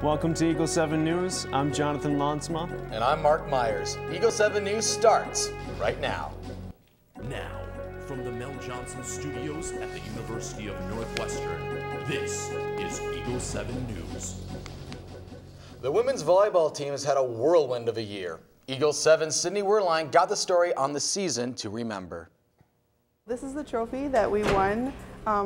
Welcome to Eagle 7 News. I'm Jonathan Laansma. And I'm Mark Myers. Eagle 7 News starts right now. Now, from the Mel Johnson Studios at the University of Northwestern, this is Eagle 7 News. The women's volleyball team has had a whirlwind of a year. Eagle 7's Sydney Werline got the story on the season to remember. This is the trophy that we won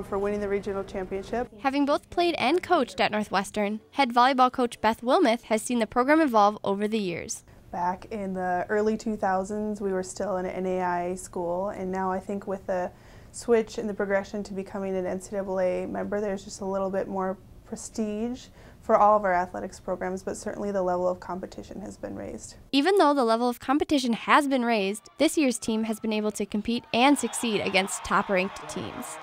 for winning the regional championship. Having both played and coached at Northwestern, head volleyball coach Beth Wilmoth has seen the program evolve over the years. Back in the early 2000s, we were still an NAI school, and now I think with the switch and the progression to becoming an NCAA member, there's just a little bit more prestige for all of our athletics programs, but certainly the level of competition has been raised. Even though the level of competition has been raised, this year's team has been able to compete and succeed against top-ranked teams.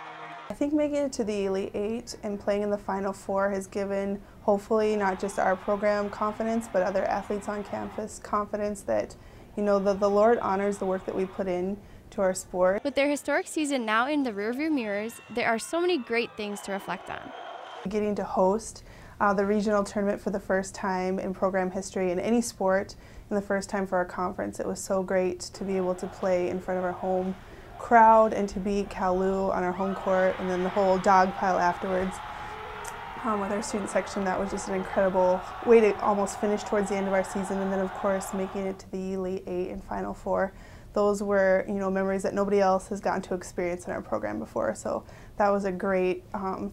I think making it to the Elite Eight and playing in the Final Four has given, hopefully, not just our program confidence, but other athletes on campus confidence that, you know, the Lord honors the work that we put in to our sport. With their historic season now in the rearview mirrors, there are so many great things to reflect on. Getting to host the regional tournament for the first time in program history in any sport, and the first time for our conference, it was so great to be able to play in front of our home crowd and to beat Kowloon on our home court, and then the whole dog pile afterwards with our student section. That was just an incredible way to almost finish towards the end of our season, and then of course making it to the Elite Eight and Final Four. Those were, you know, memories that nobody else has gotten to experience in our program before, so that was a great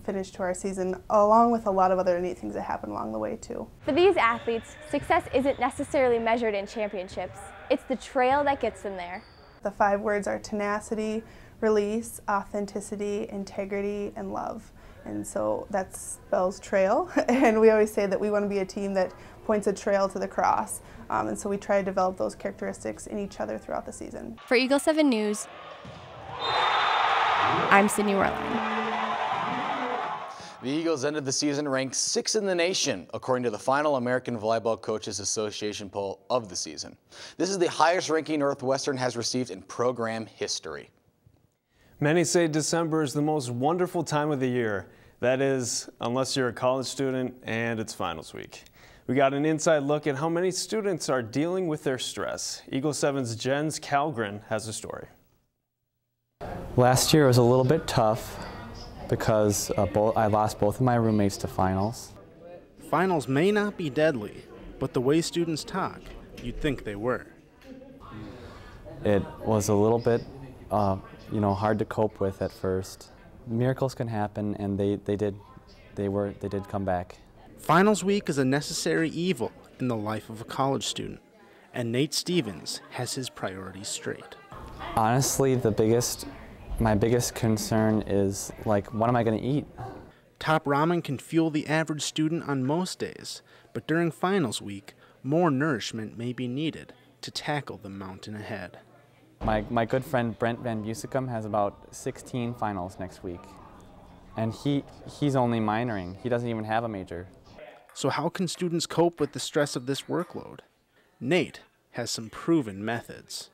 finish to our season, along with a lot of other neat things that happened along the way too. For these athletes, success isn't necessarily measured in championships. It's the trail that gets them there. The 5 words are tenacity, release, authenticity, integrity, and love. And so that spells trail. And we always say that we want to be a team that points a trail to the cross. And so we try to develop those characteristics in each other throughout the season. For Eagle 7 News, I'm Sydney Werline. The Eagles ended the season ranked 6th in the nation, according to the final American Volleyball Coaches Association poll of the season. This is the highest ranking Northwestern has received in program history. Many say December is the most wonderful time of the year. That is, unless you're a college student and it's finals week. We got an inside look at how many students are dealing with their stress. Eagle 7's Jens Kalgren has a story. Last year was a little bit tough because I lost both of my roommates to finals. Finals may not be deadly, but the way students talk, you'd think they were. It was a little bit hard to cope with at first. Miracles can happen, and they did come back. Finals week is a necessary evil in the life of a college student, and Nate Stevens has his priorities straight. Honestly, my biggest concern is, like, what am I going to eat? Top ramen can fuel the average student on most days, but during finals week, more nourishment may be needed to tackle the mountain ahead. My good friend Brent Van Busikum has about 16 finals next week, and he's only minoring. He doesn't even have a major. So how can students cope with the stress of this workload? Nate has some proven methods.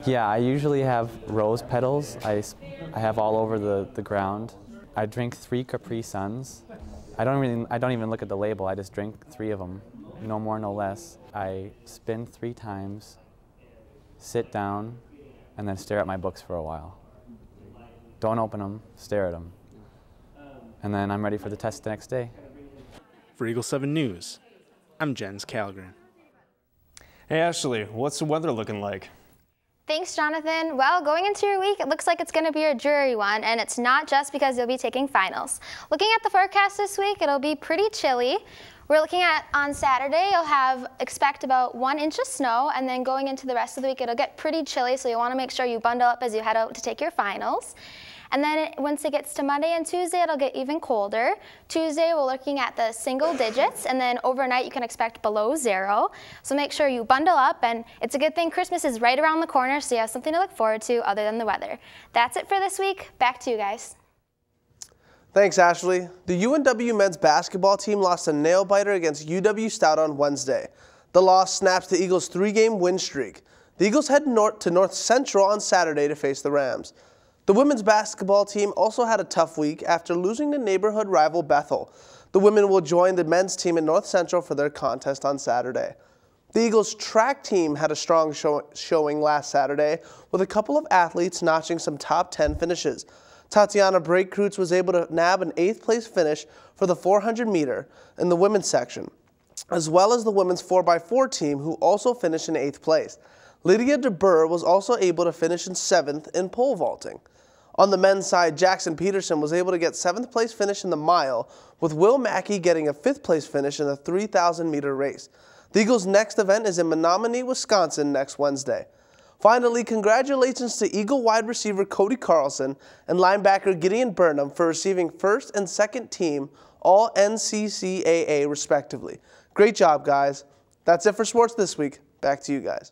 Yeah, I usually have rose petals I have all over the ground. I drink 3 Capri Suns. I don't even look at the label, I just drink 3 of them, no more, no less. I spin 3 times, sit down, and then stare at my books for a while. Don't open them, stare at them. And then I'm ready for the test the next day. For Eagle 7 News, I'm Jens Kalgren. Hey Ashley, what's the weather looking like? Thanks, Jonathan. Well, going into your week, it looks like it's going to be a dreary one, and it's not just because you'll be taking finals. Looking at the forecast this week, it'll be pretty chilly. We're looking at, on Saturday, you'll expect about 1 inch of snow, and then going into the rest of the week, it'll get pretty chilly, so you want to make sure you bundle up as you head out to take your finals. And then once it gets to Monday and Tuesday, it'll get even colder. Tuesday, we're looking at the single digits, and then overnight, you can expect below 0. So make sure you bundle up, and it's a good thing Christmas is right around the corner, so you have something to look forward to other than the weather. That's it for this week. Back to you guys. Thanks, Ashley. The UNW men's basketball team lost a nail-biter against UW Stout on Wednesday. The loss snaps the Eagles' 3-game win streak. The Eagles head to North Central on Saturday to face the Rams. The women's basketball team also had a tough week after losing to neighborhood rival Bethel. The women will join the men's team in North Central for their contest on Saturday. The Eagles track team had a strong showing last Saturday, with a couple of athletes notching some top 10 finishes. Tatiana Breakreutz was able to nab an 8th place finish for the 400 meter in the women's section, as well as the women's 4x4 team, who also finished in 8th place. Lydia DeBurr was also able to finish in 7th in pole vaulting. On the men's side, Jackson Peterson was able to get 7th place finish in the mile, with Will Mackey getting a 5th place finish in the 3,000 meter race. The Eagles' next event is in Menominee, Wisconsin next Wednesday. Finally, congratulations to Eagle wide receiver Cody Carlson and linebacker Gideon Burnham for receiving first and second team All-NCCAA respectively. Great job, guys. That's it for sports this week. Back to you guys.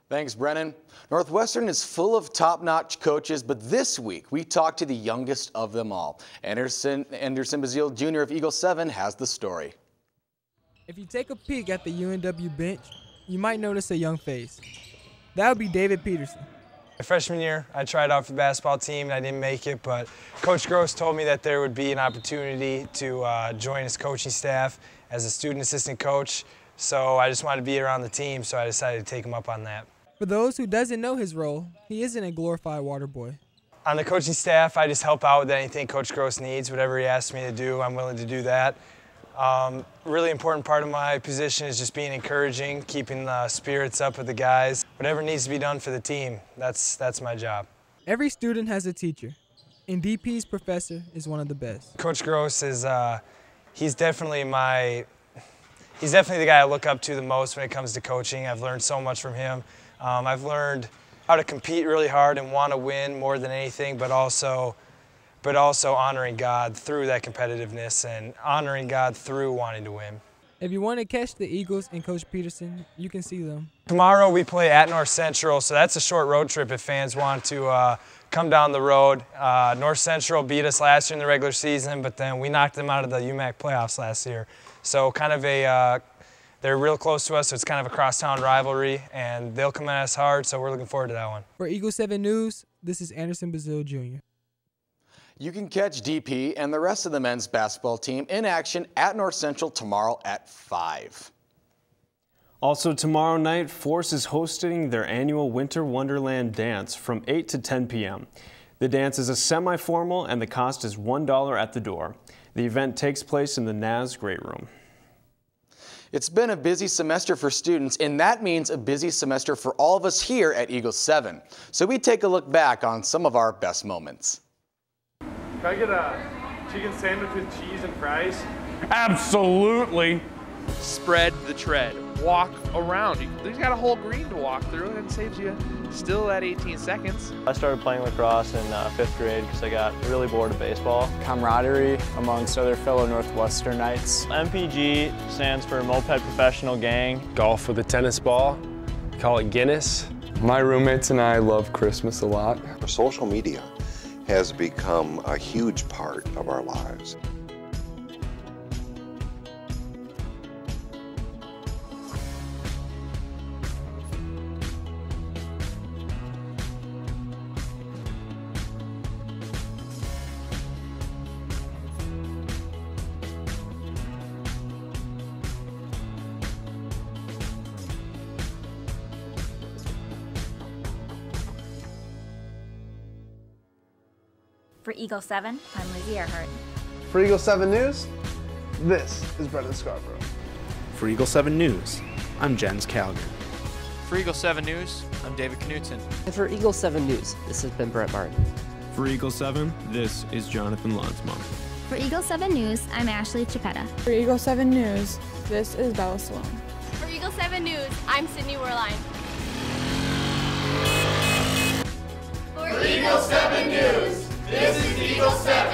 Thanks, Brennan. Northwestern is full of top-notch coaches, but this week we talked to the youngest of them all. Anderson Bazile Jr. of Eagle 7 has the story. If you take a peek at the UNW bench, you might notice a young face. That would be David Peterson. My freshman year, I tried out for the basketball team and I didn't make it, but Coach Gross told me that there would be an opportunity to join his coaching staff as a student assistant coach, so I just wanted to be around the team, so I decided to take him up on that. For those who doesn't know his role, he isn't a glorified water boy. On the coaching staff, I just help out with anything Coach Gross needs. Whatever he asks me to do, I'm willing to do that. Really important part of my position is just being encouraging, keeping the spirits up with the guys. Whatever needs to be done for the team, that's my job. Every student has a teacher, and DP's professor is one of the best. Coach Gross is, he's definitely the guy I look up to the most when it comes to coaching. I've learned so much from him. I've learned how to compete really hard and want to win more than anything, but also honoring God through that competitiveness and honoring God through wanting to win. If you want to catch the Eagles and Coach Peterson, you can see them. Tomorrow we play at North Central, so that's a short road trip if fans want to come down the road. North Central beat us last year in the regular season, but then we knocked them out of the UMAC playoffs last year. So kind of they're real close to us, so it's kind of a crosstown rivalry, and they'll come at us hard, so we're looking forward to that one. For Eagle 7 News, this is Anderson Bazile Jr. You can catch DP and the rest of the men's basketball team in action at North Central tomorrow at 5. Also tomorrow night, Force is hosting their annual Winter Wonderland dance from 8 to 10 p.m. The dance is a semi-formal and the cost is $1 at the door. The event takes place in the NAS Great Room. It's been a busy semester for students, and that means a busy semester for all of us here at Eagle 7. So we take a look back on some of our best moments. Can I get a chicken sandwich with cheese and fries? Absolutely. Spread the tread. Walk around. You've got a whole green to walk through, and it saves you still that 18 seconds. I started playing lacrosse in 5th grade because I got really bored of baseball. Camaraderie amongst other fellow Northwesternites. MPG stands for Moped Professional Gang. Golf with a tennis ball. Call it Guinness. My roommates and I love Christmas a lot. Social media has become a huge part of our lives. For Eagle 7, I'm Lizzie Earhart. For Eagle 7 News, this is Brennen Scarborough. For Eagle 7 News, I'm Jens Calgary. For Eagle 7 News, I'm David Knutson. And for Eagle 7 News, this has been Brett Martin. For Eagle 7, this is Jonathan Laansma. For Eagle 7 News, I'm Ashley Chiappetta. For Eagle 7 News, this is Bella Sloan. For Eagle 7 News, I'm Sydney Werline. For Eagle 7 News, this is Eagle 7.